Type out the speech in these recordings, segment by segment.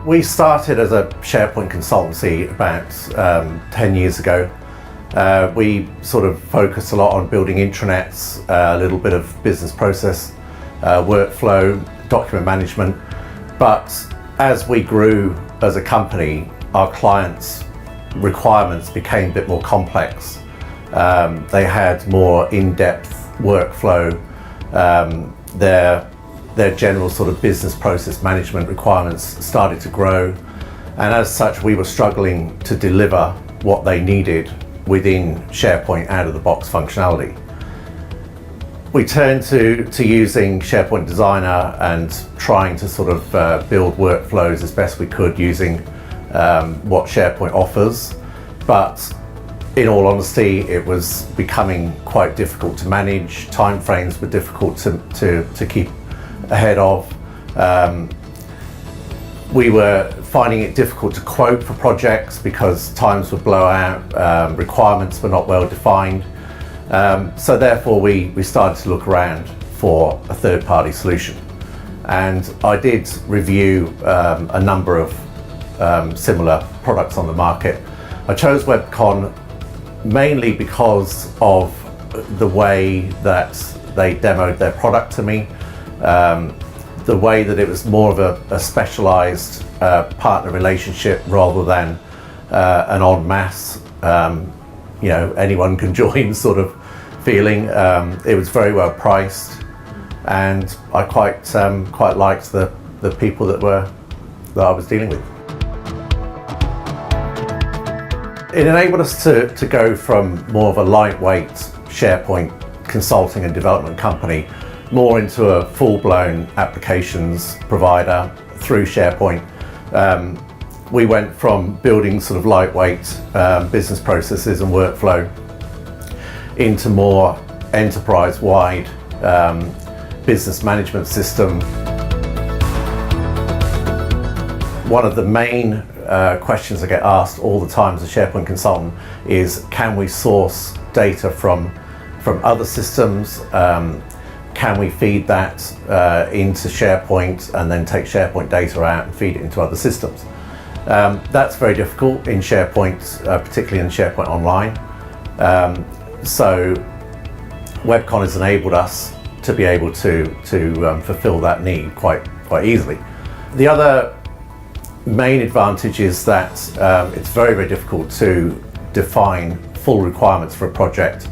We started as a SharePoint consultancy about 10 years ago. We sort of focused a lot on building intranets, a little bit of business process, workflow, document management. But as we grew as a company, our clients' requirements became a bit more complex. They had more in-depth workflow. Their general sort of business process management requirements started to grow, and as such we were struggling to deliver what they needed within SharePoint out-of-the-box functionality. We turned to using SharePoint Designer and trying to sort of build workflows as best we could using what SharePoint offers, but in all honesty it was becoming quite difficult to manage. Timeframes were difficult to keep ahead of. We were finding it difficult to quote for projects because times would blow out, requirements were not well defined. So therefore we started to look around for a third-party solution. And I did review a number of similar products on the market. I chose WEBCON mainly because of the way that they demoed their product to me. The way that it was more of a specialized partner relationship rather than an en masse, anyone can join sort of feeling. It was very well priced, and I quite liked the people that I was dealing with. It enabled us to go from more of a lightweight SharePoint consulting and development company more into a full-blown applications provider through SharePoint. We went from building sort of lightweight business processes and workflow into more enterprise-wide business management system. One of the main questions I get asked all the time as a SharePoint consultant is, can we source data from other systems? Can we feed that into SharePoint and then take SharePoint data out and feed it into other systems? That's very difficult in SharePoint, particularly in SharePoint Online. So WEBCON has enabled us to be able to fulfill that need quite easily. The other main advantage is that it's very, very difficult to define full requirements for a project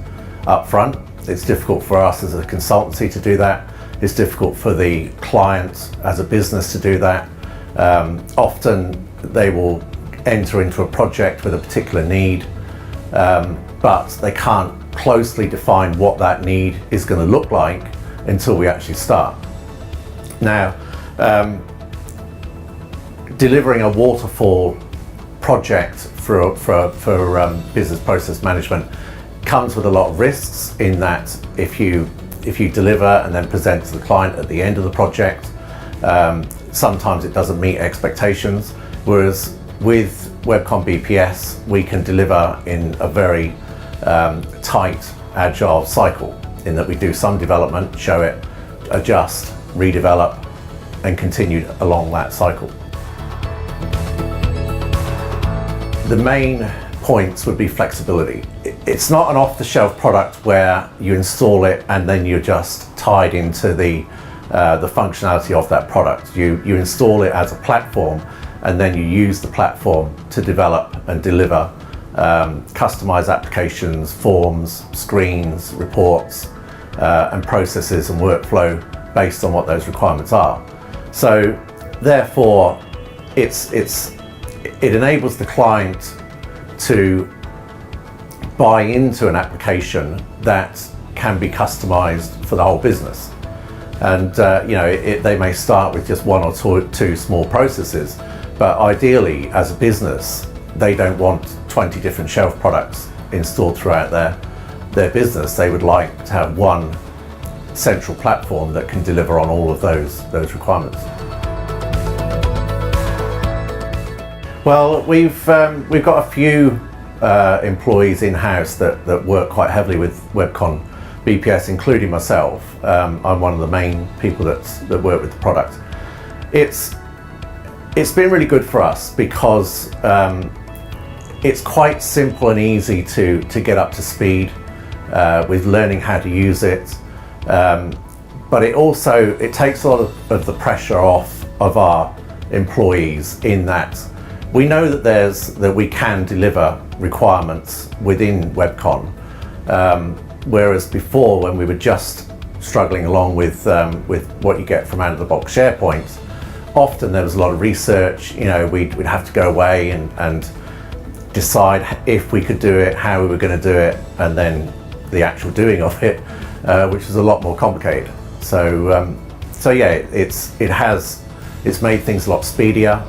up front. It's difficult for us as a consultancy to do that. It's difficult for the client as a business to do that. Often they will enter into a project with a particular need, but they can't closely define what that need is going to look like until we actually start. Now, delivering a waterfall project for business process management comes with a lot of risks, in that if you deliver and then present to the client at the end of the project, sometimes it doesn't meet expectations, whereas with WEBCON BPS we can deliver in a very tight, agile cycle, in that we do some development, show it, adjust, redevelop, and continue along that cycle. The main points would be flexibility. It's not an off-the-shelf product where you install it and then you're just tied into the functionality of that product. You install it as a platform, and then you use the platform to develop and deliver customized applications, forms, screens, reports, and processes and workflow based on what those requirements are. So therefore it enables the client to buy into an application that can be customized for the whole business. And they may start with just one or two small processes, but ideally as a business they don't want 20 different shelf products installed throughout their business. They would like to have one central platform that can deliver on all of those requirements. Well, we've got a few employees in-house that work quite heavily with WEBCON BPS, including myself. I'm one of the main people that work with the product. It's It's been really good for us because it's quite simple and easy to get up to speed with learning how to use it. But it takes a lot of the pressure off of our employees, in that we know that we can deliver requirements within WEBCON, whereas before, when we were just struggling along with what you get from out-of-the-box SharePoint, often there was a lot of research. We'd have to go away and decide if we could do it, how we were going to do it, and then the actual doing of it, which was a lot more complicated. So yeah, it's made things a lot speedier.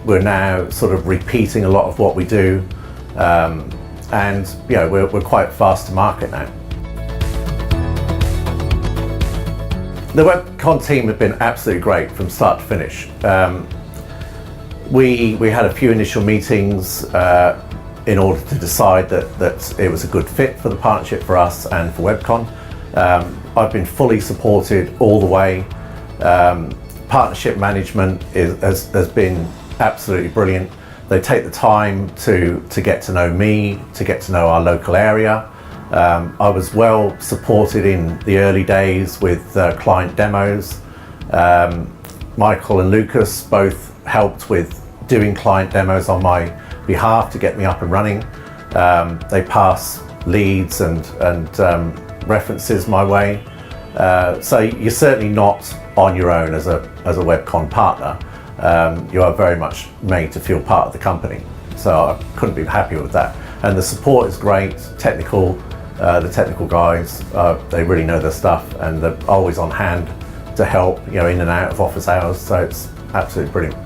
We're now sort of repeating a lot of what we do, and we're quite fast to market now. The WEBCON team have been absolutely great from start to finish. We had a few initial meetings in order to decide that it was a good fit for the partnership for us and for WEBCON. I've been fully supported all the way. Partnership management has been absolutely brilliant. They take the time to get to know me, to get to know our local area. I was well supported in the early days with client demos. Michael and Lucas both helped with doing client demos on my behalf to get me up and running. They pass leads and references my way. So you're certainly not on your own as a WEBCON partner. You are very much made to feel part of the company. So I couldn't be happier with that. And the support is great. The technical guys, they really know their stuff, and they're always on hand to help, in and out of office hours. So it's absolutely brilliant.